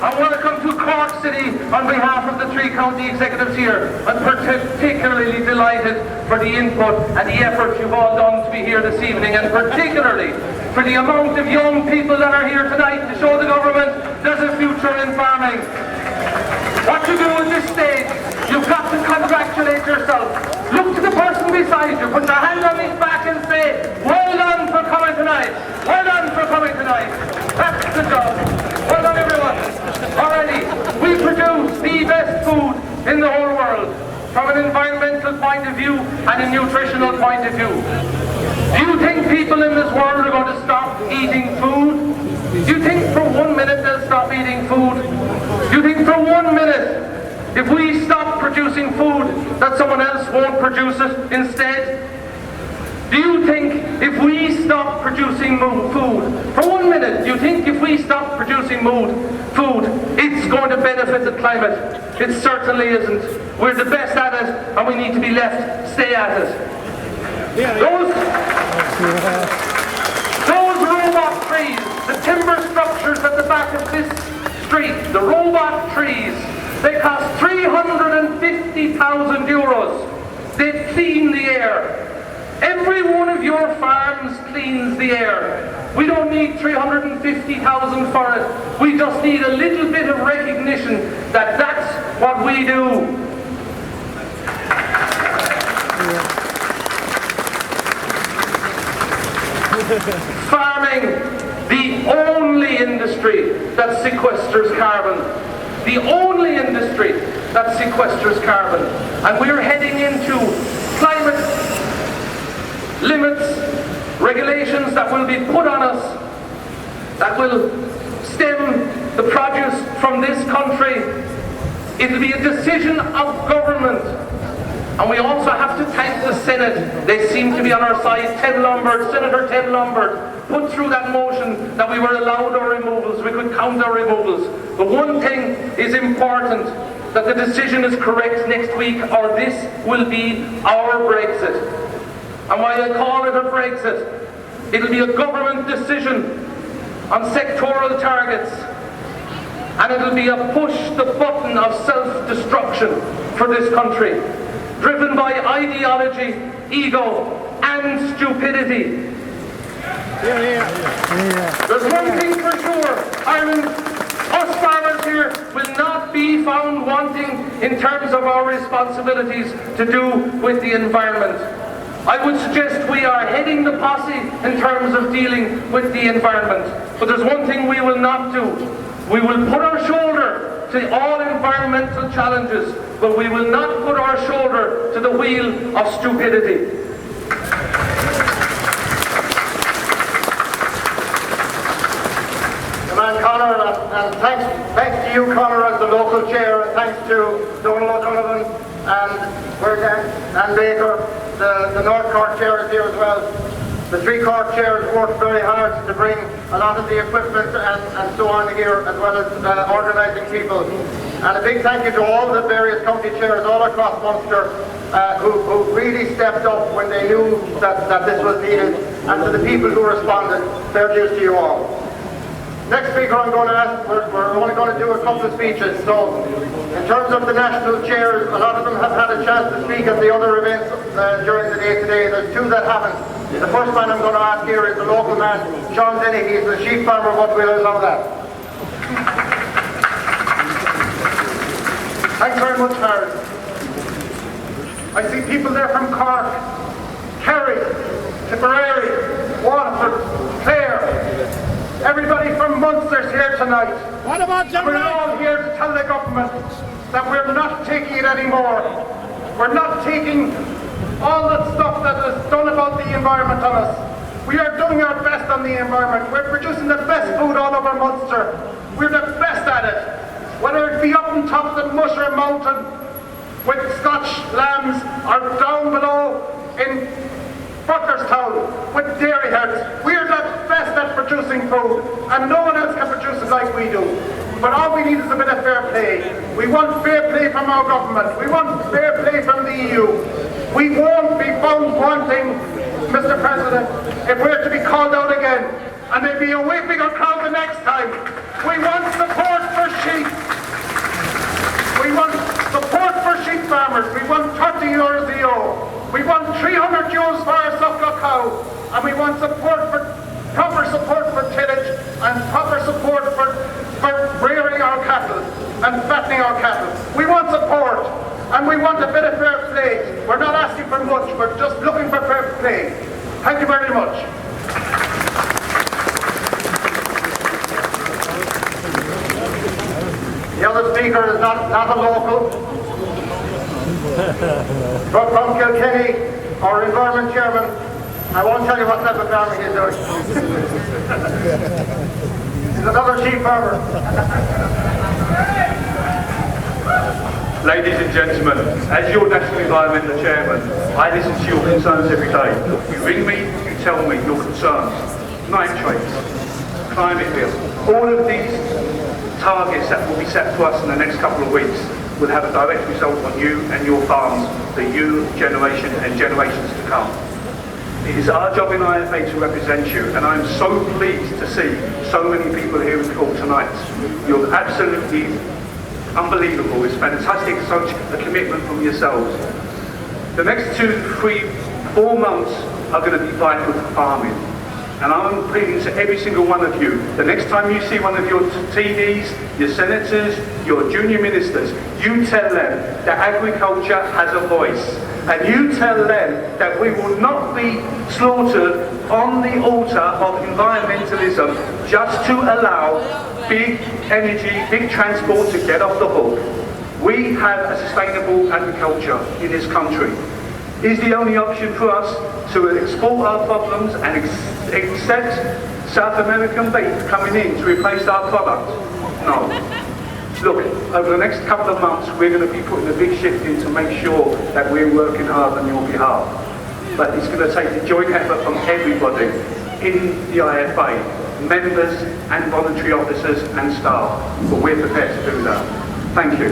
And welcome to Cork City on behalf of the three county executives here. I'm particularly delighted for the input and the effort you've all done to be here this evening, and particularly for the amount of young people that are here tonight to show the government there's a future in farming. What you do at this stage, you've got to congratulate yourself. Look to the person beside you, put your hand on his back and say, well done for coming tonight. Well done for coming tonight. That's the job. Well done, everyone. Already, we produce the best food in the whole world from an environmental point of view and a nutritional point of view. Do you think people in this world are going to stop eating food? Do you think for 1 minute they'll stop eating food? Do you think for 1 minute, if we stop producing food, that someone else won't produce it instead? Do you think if we stop producing food, for 1 minute, do you think if we stop producing food, it's going to benefit the climate? It certainly isn't. We're the best at it, and we need to be left stay at it. Those robot trees, the timber structures at the back of this street, the robot trees, they cost 350,000 euros. They clean the air. Every one of your farms cleans the air. We don't need 350,000 for it. We just need a little bit of recognition that that's what we do. Farming, the only industry that sequesters carbon. The only industry that sequesters carbon. And we're heading into climate limits, regulations that will be put on us, that will stem the produce from this country. It'll be a decision of government. And we also have to thank the Senate. They seem to be on our side. Senator Ted Lombard put through that motion that we were allowed our removals, we could count our removals. But one thing is important, that the decision is correct next week, or this will be our Brexit. And why I call it a Brexit, it'll be a government decision on sectoral targets, and it'll be a push the button of self-destruction for this country, driven by ideology, ego, and stupidity. There's one thing for sure, Ireland, us farmers here, will not be found wanting in terms of our responsibilities to do with the environment. I would suggest we are heading the posse in terms of dealing with the environment. But there's one thing we will not do. We will put our shoulder to all environmental challenges, but we will not put our shoulder to the wheel of stupidity. Conor, and thanks to you, Conor, as the local chair, and thanks to Donald O'Donovan and Baker, the North Cork chair is here as well. The three Cork chairs worked very hard to bring a lot of the equipment and so on here, as well as organising people. And a big thank you to all the various county chairs all across Munster who really stepped up when they knew that this was needed, and to the people who responded. Fair dues to you all. Next speaker I'm going to ask, we're only going to do a couple of speeches, so in terms of the national chairs, a lot of them have had a chance to speak at the other events during the day today. There's two that haven't. The first man I'm going to ask here is the local man, Sean Denny. He's the sheep farmer, but we'll allow that. Thanks very much, Howard. I see people there from Cork, Kerry, Tipperary, Waterford, Clare. Everybody from Munster's here tonight. What about We're all here to tell the government that we're not taking it anymore. We're not taking all that stuff that is done about the environment on us. We are doing our best on the environment. We're producing the best food all over Munster. We're the best at it. Whether it be up on top of the Musher Mountain with Scotch lambs or down below in Butlerstown with dairy herds. We're the best at producing food, and no one else can produce it like we do. But all we need is a bit of fair play. We want fair play from our government. We want fair play from the EU. We won't be found wanting, Mr. President, if we're to be called out again, and there'll be a way bigger crowd the next time. We want support for sheep. We want support for sheep farmers. We want 30 euros a euro. We want 300 euros for our suckle cow, and we want proper support for tillage and proper support for rearing our cattle and fattening our cattle. We want support, and we want a bit of fair play. We're not asking for much, we're just looking for fair play. Thank you very much. The other speaker is not a local. From Kilkenny, our Environment Chairman, I won't tell you what type of farming he's doing. He's another sheep farmer. Ladies and gentlemen, as your National Environmental Chairman, I listen to your concerns every day. You ring me, you tell me your concerns. Nitrates, climate bill, all of these targets that will be set to us in the next couple of weeks will have a direct result on you and your farms, the you generation and generations to come. It is our job in IFA to represent you, and I'm so pleased to see so many people here in Cork tonight. You're absolutely unbelievable. It's fantastic, such a commitment from yourselves. The next 2, 3, 4 months are going to be vital for farming. And I'm pleading to every single one of you, the next time you see one of your TDs, your senators, your junior ministers, you tell them that agriculture has a voice. And you tell them that we will not be slaughtered on the altar of environmentalism just to allow big energy, big transport to get off the hook. We have a sustainable agriculture in this country. Is the only option for us to export our problems and accept South American beef coming in to replace our product? No. Look, over the next couple of months we're going to be putting a big shift in to make sure that we're working hard on your behalf. But it's going to take a joint effort from everybody in the IFA, members and voluntary officers and staff. But we're prepared to do that. Thank you.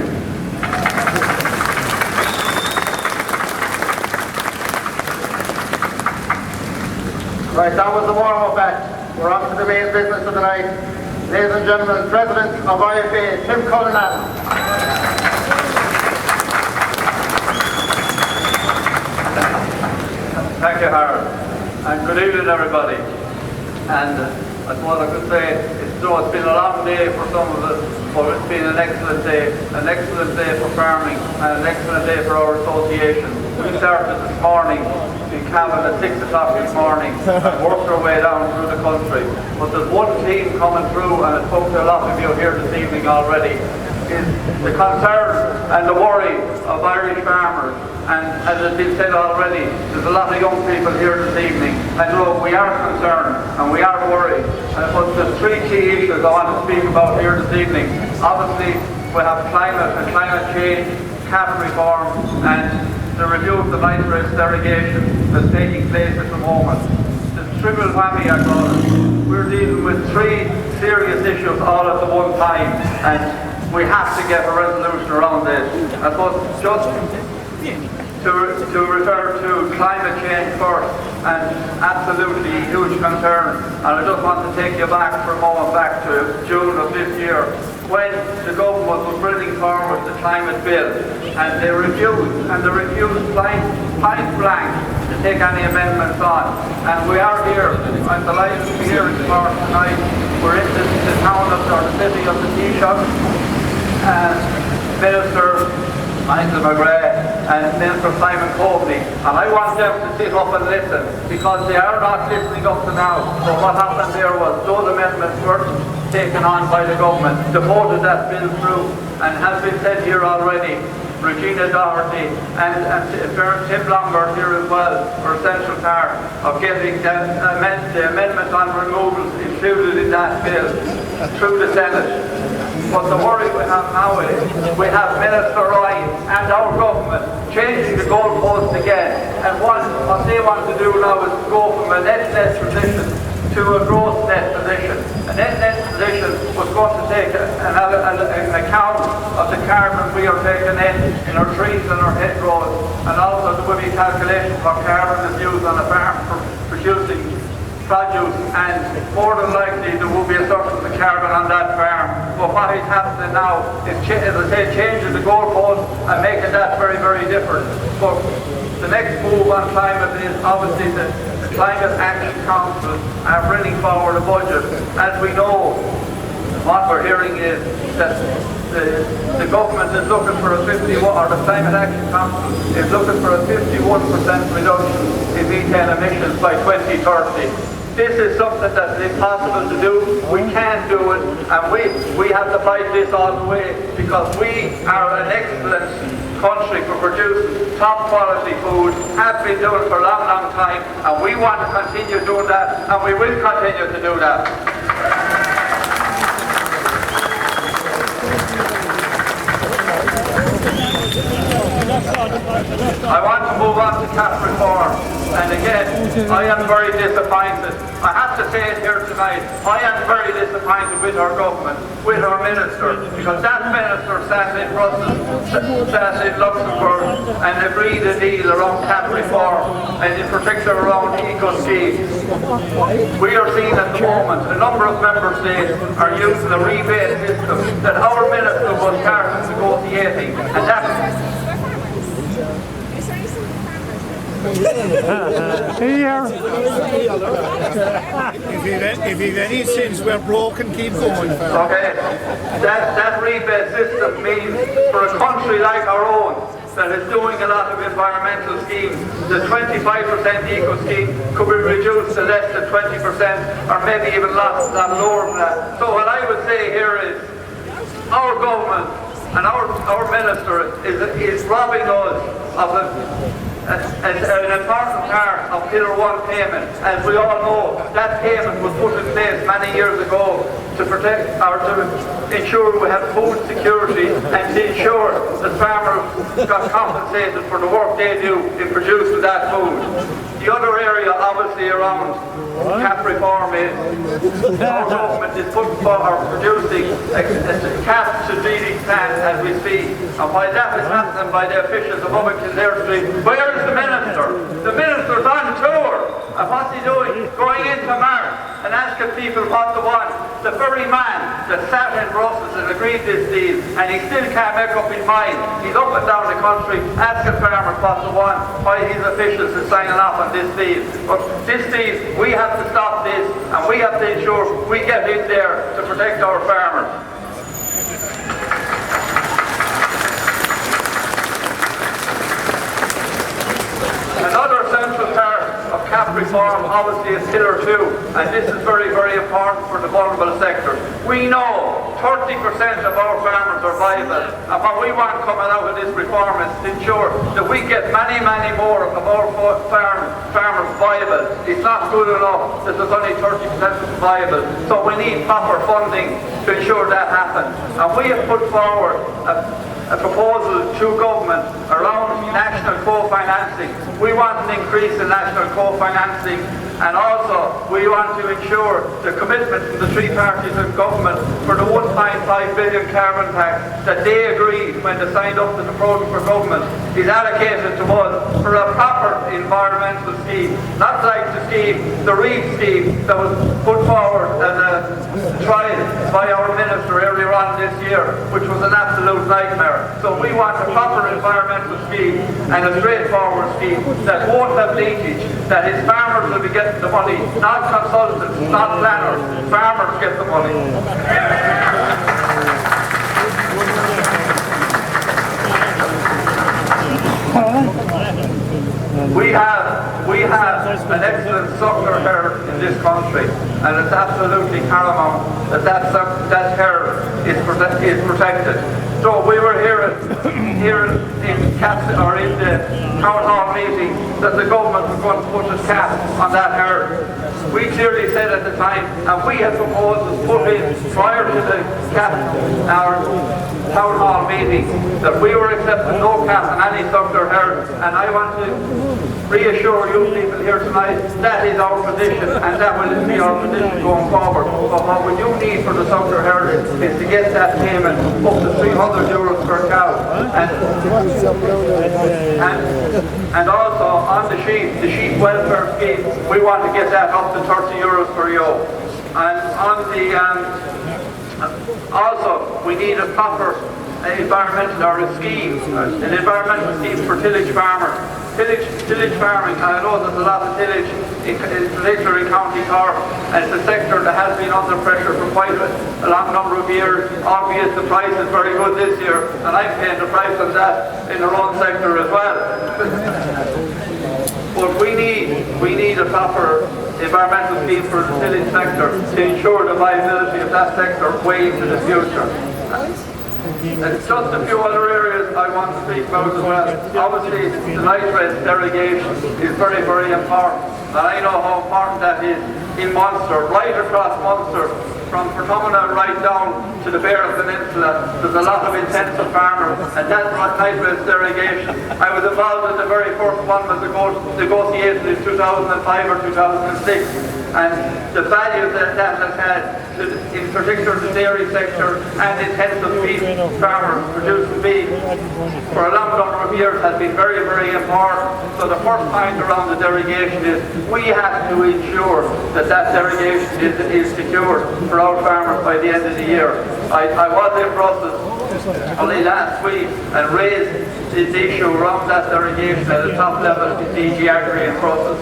Right, that was the warm-up act. We're on to the main business of the night. Ladies and gentlemen, President of IFA, Tim Cullinan. Thank you, Harold. And good evening, everybody. And as what I could say, it's So it's been a long day for some of us, but it's been an excellent day for farming and an excellent day for our association. We started this morning in Cavan at 6 o'clock this morning and worked our way down through the country. But there's one team coming through, and I spoke to a lot of you here this evening already, is the concern and the worry of Irish farmers. And as has been said already, there's a lot of young people here this evening. And look, we are concerned and we are worried. But there's three key issues I want to speak about here this evening. Obviously, we have climate and climate change, cap reform, and the review of the nitrates derogation that's taking place at the moment. The triple whammy, I call it. We're dealing with three serious issues all at the one time, and we have to get a resolution around this. I suppose just to refer to climate change first, and absolutely huge concern. And I just want to take you back for a moment, back to June of this year, when the government was bringing forward the climate bill, and they refused point blank to take any amendments on. And we are here, I'm delighted to be here tonight. We're in the town of, or the city of the Taoiseach, and Minister Michael McGrath and Minister Simon Coveney, and I want them to sit up and listen, because they are not listening up to now. So what happened there was those amendments were taken on by the government, they voted that bill through, and has been said here already, Regina Doherty and Tim Lombard here as well were a central part of getting the amendment on removals included in that bill through the Senate. But the worry we have now is we have Minister Ryan and our government changing the goalposts again. And what they want to do now is go from a net position to a gross net position. A net position was going to take an account of the carbon we are taking in our trees and our hedgerows, and also there will be calculations what carbon is used on a farm for producing produce, and more than likely there will be a surplus of carbon on that farm. But what is happening now is, as I say, changing the goalpost and making that very, very different. But the next move on climate is obviously the Climate Action Council are bringing forward a budget. As we know, what we're hearing is that the government is looking for a 51, or the Climate Action Council is looking for a 51% reduction in methane emissions by 2030. This is something that's impossible to do. We can't do it, and we have to fight this all the way, because we are an excellent country for producing top quality food, have been doing it for a long, long time, and we want to continue doing that, and we will continue to do that. I want to move on to cap reform, and again, I am very disappointed. I have to say it here tonight, I am very disappointed with our government, with our minister, because that minister sat in Brussels, sat in Luxembourg, and agreed a deal around cap reform, and in particular around eco-schemes. We are seeing at the moment a number of member states are using a rebate system that our minister was part of negotiating, and that If you've any sins we're broken, keep going. Okay, that rebate system means for a country like our own that is doing a lot of environmental schemes, the 25% eco scheme could be reduced to less than 20%, or maybe even lower than that. So what I would say here is our government and our minister is robbing us of an important part of Pillar 1 payment. As we all know, that payment was put in place many years ago to protect or to ensure we have food security and to ensure that farmers got compensated for the work they do in producing that food. The other area obviously around cap reform is our government is putting for or producing a cap to breeding plant as we speak. And while that is happening by the officials of Upper Kildare Street, where is the minister? The minister's on tour. And what's he doing? Going into Mars. and asking people what they want. The very man that sat in Brussels and agreed this deal, and he still can't make up his mind. He's up and down the country asking farmers what they want, while his officials are signing off on this deal. But this deal, we have to stop this, and we have to ensure we get in there to protect our farmers. Another central part of CAP reform obviously is Pillar 2, and this is very, very important for the vulnerable sectors. We know 30% of our farmers are viable, and what we want coming out of this reform is to ensure that we get many, many more of our farmers viable. It's not good enough that there's only 30% of them viable, so we need proper funding to ensure that happens. And we have put forward a proposal to government around national co-financing. We want an increase in national co-financing, and also we want to ensure the commitment from the three parties of government for the 1.5 billion carbon tax that they agreed when they signed up to the programme for government is allocated to us for a proper environmental scheme, not like the scheme, the REAP scheme that was put forward as a trial by our minister earlier on this year, which was an absolute nightmare. So we want a proper environmental scheme and a straightforward scheme that won't have leakage, that his farmers will be getting the money, not consultants, not planners. Farmers get the money. We have an excellent suckler herd in this country, and it's absolutely paramount that that herd is protected. So we were here in the town hall meeting that the government was going to put a cap on that herd. We clearly said at the time, and we had proposals put in prior to the cap, our town hall meeting, that we were accepting no cap on any suckler herd, and I want to reassure you people here tonight that is our position, and that will be our position going forward. But what we do need for the suckler herd is to get that payment up to €300 per cow, and also on the sheep welfare scheme, we want to get that up to €30 per yoke. And on the also we need a proper environmental or a scheme, an environmental scheme for tillage farmers. Tillage farming, I know there's a lot of tillage, in particular in County Cork, and it's a sector that has been under pressure for quite a long number of years, albeit the price is very good this year, and I'm paying the price of that in the own sector as well. But we need a proper environmental scheme for the tillage sector to ensure the viability of that sector way into the future. And just a few other areas I want to speak about as well. Obviously, the nitrates derogation is very, very important. And I know how important that is in Munster, right across Munster, from Portumna right down to the Beara Peninsula. There's a lot of intensive farmers, and that nitrates derogation. I was involved in the very first one was negotiated in 2005 or 2006. And the value that has had, in particular the dairy sector and intensive beef farmers producing beef for a long number of years has been very, very important. So the first point around the derogation is we have to ensure that that derogation is secured for our farmers by the end of the year. I was in Brussels only last week and raised this issue around that derogation at the top level in DG Agri in Brussels.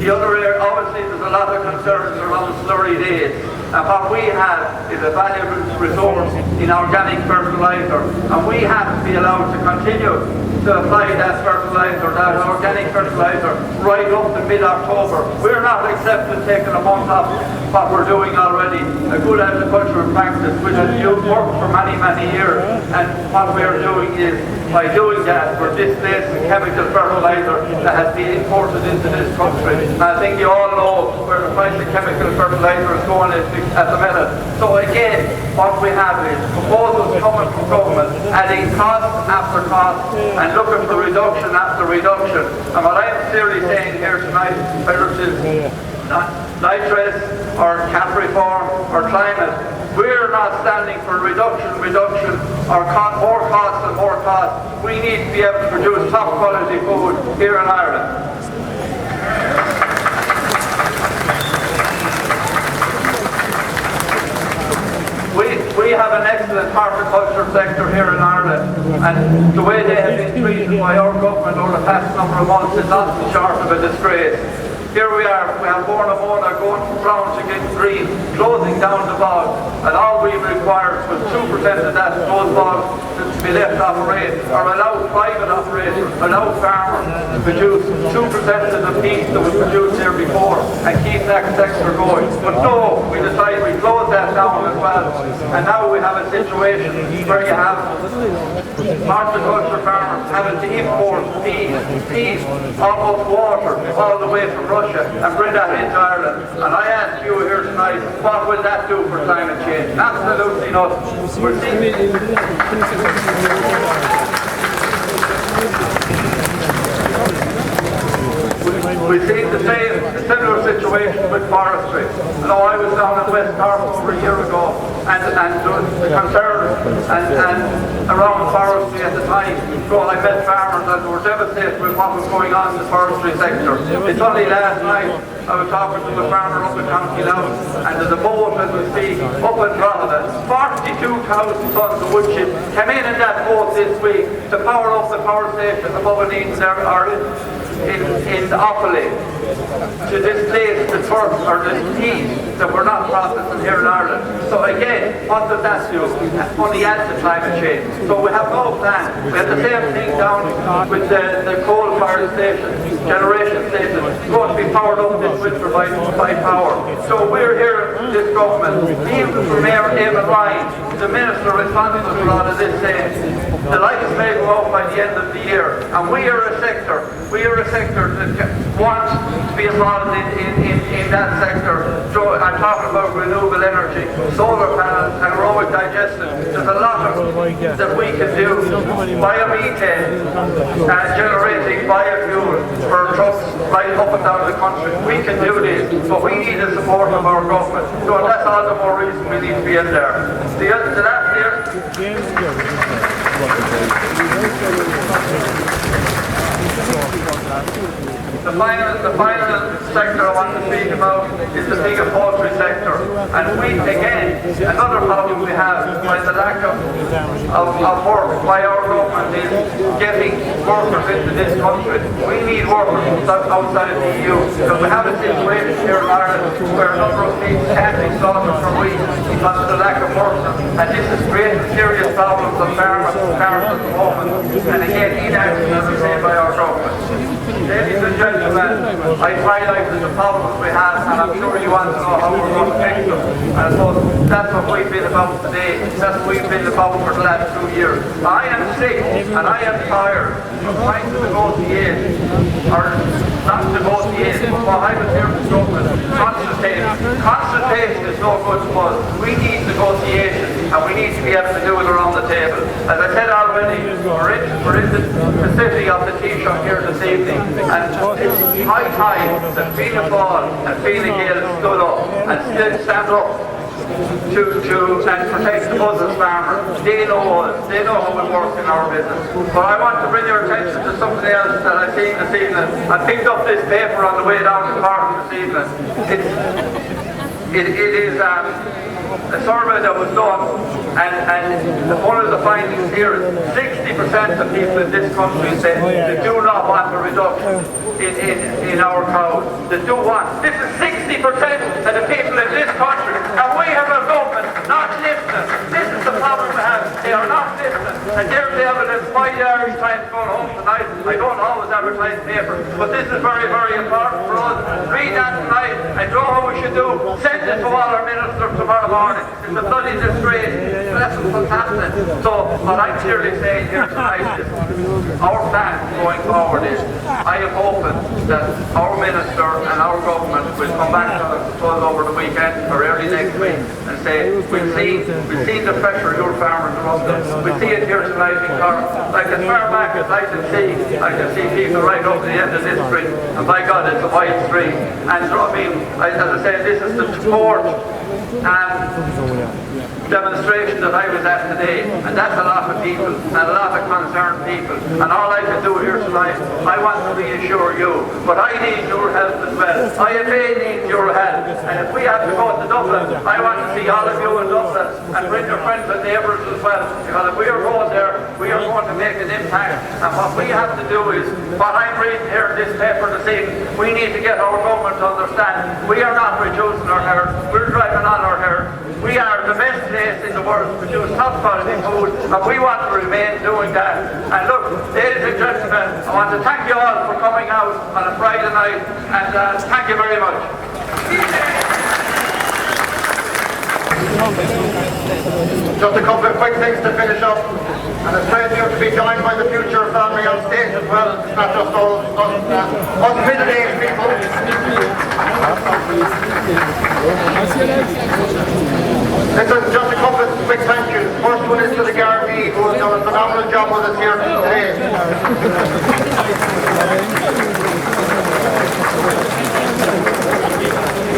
The other area, obviously there's a lot of concerns around slurry days, and what we have is a valuable resource in organic fertiliser, and we have to be allowed to continue to apply that fertiliser, that organic fertiliser, right up to mid-October. We're not accepting taking a month off what we're doing already, a good agricultural practice which has worked for many, many years, and what we're doing is, by doing that, we're displacing chemical fertiliser that has been imported into this country. And I think you all know where the price of chemical fertiliser is going at the minute. So again, what we have is proposals coming from government, adding cost after cost, and looking for reduction after reduction. And what I'm clearly saying here tonight, whether it is nitrates or cap reform or climate, we're not standing for reduction, or more costs and more costs. We need to be able to produce top quality food here in Ireland. we have an excellent horticulture sector here in Ireland, and the way they have been treated by our government over the past number of months is nothing short of a disgrace. Here we are, we have Borna going from brown to getting green, closing down the bog, and all we required was 2% of that, those bogs to be left operate, or allow private operators, allow farmers to produce 2% of the peat that was produced here before, and keep that sector going. But no, we decided we close that down as well, and now we have a situation where you have horticulture farmers having to import peat, almost water, all the way from Russia, and bring that into Ireland. And I ask you here tonight, what will that do for climate change? Absolutely nothing. We're seeing we see the similar situation with forestry. I know I was down in West Cork over a year ago, and the concerns and around forestry at the time. So I met farmers and were devastated with what was going on in the forestry sector. It's only last night I was talking to a farmer up in County Louth, and there's a boat, as we see, up in Drogheda. 42,000 tons of wood chips came in that boat this week to power up the power station above in Offaly, to displace the turf or the peat that we're not processing here in Ireland. So again, what does that do? Only adds to climate change. So we have no plan. We have the same thing down with the coal-fired station, generation station, going to be powered up this winter by power. So we're here, this government, even from Mayor Eamon Ryan, the minister responsible for all of this, saying the lights may go out by the end of the year, and we are a sector that wants to be involved in that sector. So I'm talking about renewable energy, solar panels, and aerobic digestion. There's a lot of that we can do. Biomethane, generating biofuel for trucks right up and down the country. We can do this, but we need the support of our government. So that's all the more reason we need to be in there. The last year. The final sector I want to speak about is the pig and poultry sector. And we, again, another problem we have by the lack of work by our government is getting workers into this country. We need workers outside of the EU, because we have a situation here in Ireland where a number of pigs can't be slaughtered for weeks because of the lack of workers. And this is creating serious problems on farmers at the moment. And again, inaction, as I say, by our government. Ladies and gentlemen, I've highlighted the problems we have, and I'm sure you want to know how we're going to fix them. And I suppose that's what we've been about today. That's what we've been about for the last 2 years. I am sick and I am tired of trying to negotiate, or not negotiate, but what I was here to government, consultation is no good to us. We need negotiation, and we need to be able to do it around the table. As I said already, we're in the city of the Taoiseach here this evening, and it's high time that Fianna Fáil and Fine Gael stood up and still stand up to protect the us farmers. They know us, they know how it works in our business. But I want to bring your attention to something else that I've seen this evening. I picked up this paper on the way down to Cork this evening. It is a survey that was done, and one of the findings here is 60% of people in this country say they do not want a reduction in our cows. They do want. This is 60% of the people in this country, and we have a government not listening. This is the problem we have. They are not listening, and there's the evidence why the Irish Times going home tonight. I don't always advertise paper, but this is very, very important for us. Read that tonight, and know what we should do. Send it to all our ministers tomorrow morning. It's a bloody disgrace. That's what's happening. So what I'm clearly saying here tonight is our plan going forward is I am hoping that our minister and our government will come back to us over the weekend or early next week and say we've seen the pressure your farmers are under. We see it here tonight in Cork. Like as far back as I can see people right up to the end of this street, and by God, it's a wide street. And I mean, as I say, this is the fourth demonstration that I was at today, and that's a lot of people and a lot of concerned people, and all I can do here tonight, I want to reassure you, but I need your help as well. IFA needs your help, and if we have to go to Dublin, I want to see all of you in Dublin and bring your friends and neighbours as well, because if we are going there, we are going to make an impact, and what we have to do is, what I'm reading here in this paper this evening, we need to get our government to understand we are not reducing our herd, we're driving on our herd. We are the best place in the world to produce top quality food, and we want to remain doing that. And look, ladies and gentlemen, I want to thank you all for coming out on a Friday night, and thank you very much. Just a couple of quick things to finish up, and it's great to be joined by the future family on stage as well. It's not just us middle-aged people. Listen, just a couple of quick thank yous. First one is to the Gardaí, who has done a phenomenal job with us here today.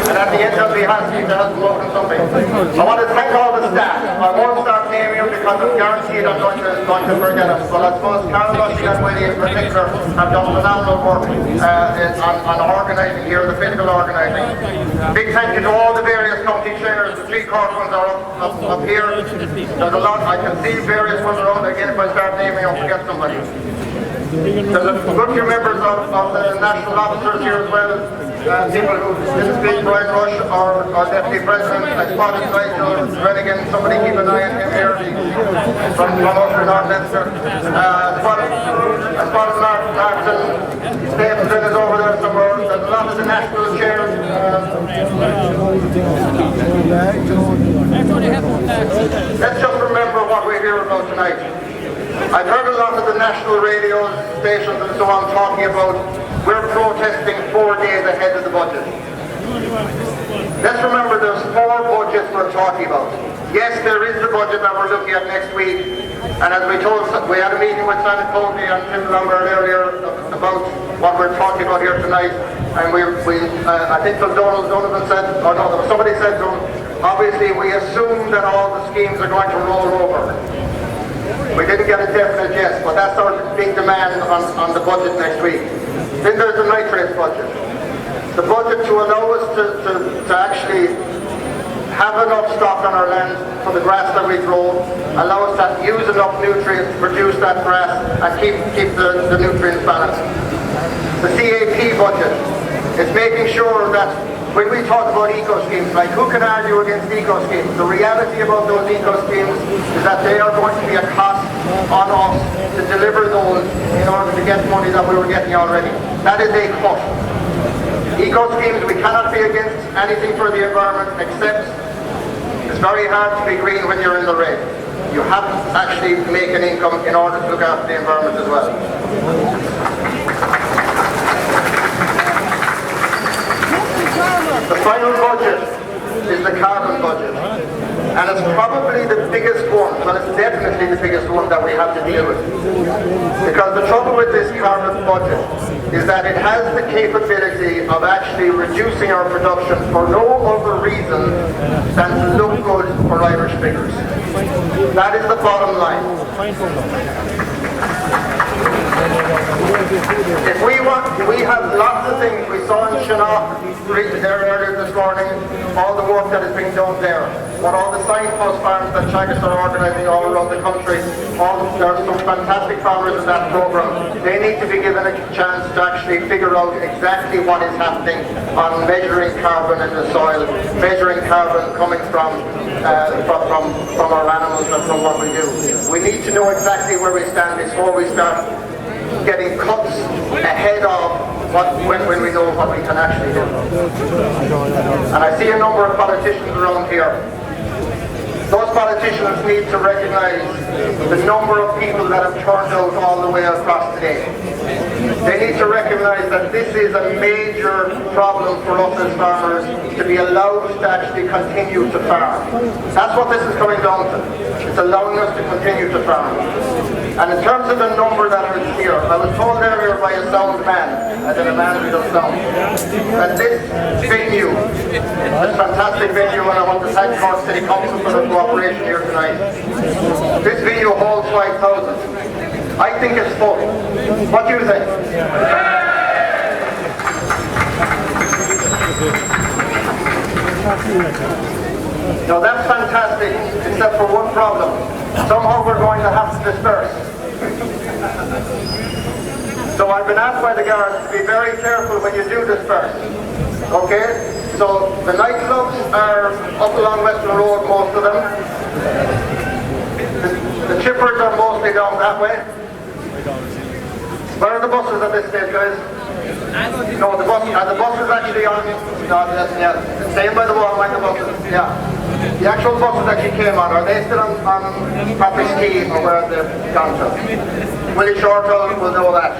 And at the end of the has spoken something. I want to thank all the staff. I won't start naming them because I'm guaranteed I'm going to forget them. But I suppose Carol Rushing and Willie in particular have done phenomenal work on organising here, the physical organising. Big thank you to all the various county chairs. The 3 Cork ones are up here. There's a lot. I can see various ones around. Again, if I start naming, I'll forget somebody. There's a good few members of the national officers here as well. People who didn't speak, Brian Rush, our Deputy President. I spotted Nigel Rennigan, somebody keep an eye on him here, from Ulster North Leinster. I spotted Mark Clarkson, Stapleton is over there somewhere. There's a lot of the national chairs. Let's just remember what we're here about tonight. I've heard a lot of the national radio stations and so on talking about we're protesting 4 days ahead of the budget. Let's remember there's 4 budgets we're talking about. Yes, there is the budget that we're looking at next week, and as we told, we had a meeting with Simon Covey and Tim Lombard earlier about what we're talking about here tonight, and I think Donovan said, or no, somebody said to him, obviously we assume that all the schemes are going to roll over. We didn't get a definite yes, but that's our big demand on the budget next week. Then there's the nitrates budget. The budget to allow us to actually have enough stock on our land for the grass that we grow, allow us to use enough nutrients to produce that grass and keep the nutrients balanced. The CAP budget is making sure that when we talk about eco-schemes, like who can argue against eco-schemes? The reality about those eco-schemes is that they are going to be a cost on us to deliver those in order to get money that we were getting already. That is a cost. Eco-schemes, we cannot be against anything for the environment except it's very hard to be green when you're in the red. You have to actually make an income in order to look after the environment as well. The final budget is the carbon budget, and it's probably the biggest one, well it's definitely the biggest one that we have to deal with. Because the trouble with this carbon budget is that it has the capability of actually reducing our production for no other reason than to look good for Irish figures. That is the bottom line. If we have lots of things. We saw in Shannock there earlier this morning, all the work that is being done there. What all the signpost farms that Teagasc are organising all around the country, there are some fantastic farmers in that programme. They need to be given a chance to actually figure out exactly what is happening on measuring carbon in the soil, measuring carbon coming from our animals and from what we do. We need to know exactly where we stand before we start getting cuts ahead of when we know what we can actually do. And I see a number of politicians around here. Those politicians need to recognise the number of people that have turned out all the way across today. They need to recognise that this is a major problem for us as farmers to be allowed to actually continue to farm. That's what this is coming down to. It's allowing us to continue to farm. And in terms of the number that is here, I was told earlier by a sound man, as in a man who does sound, that this venue, this fantastic venue, and I want to thank Cork City Council for their cooperation here tonight. This venue holds 5,000. I think it's full. What do you think? Now that's fantastic, except for one problem. Somehow we're going to have to disperse. So I've been asked by the guards to be very careful when you do disperse. Okay? So the nightclubs are up along Western Road, most of them. The chippers are mostly down that way. Where are the buses at this stage, guys? No, the bus is actually on. No, yeah, staying by the wall like the buses. Yeah. The actual buses actually came on. Are they still on Patrick's Quay or where they've gone to? Willie Shortall will know that.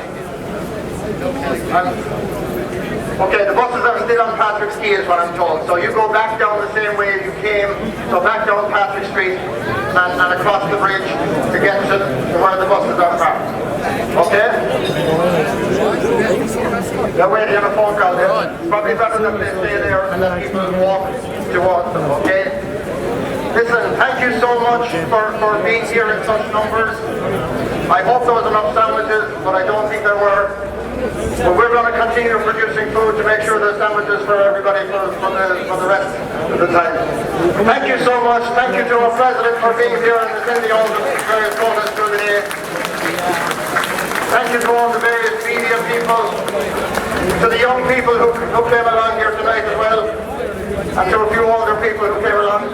Okay, the buses are still on Patrick's Quay is what I'm told. So you go back down the same way you came, so back down Patrick Street and across the bridge to get to where the buses are parked. Okay? They're waiting on a phone call there. It's probably better that they stay there and that people walk towards them, okay? Listen, thank you so much for being here in such numbers. I hope there was enough sandwiches, but I don't think there were. But we're going to continue producing food to make sure there's sandwiches for everybody for the rest of the time. Thank you so much. Thank you to our President for being here and attending all the various protests through the day. Thank you to all the various media people, to the young people who came along here tonight as well, and to a few older people who came along.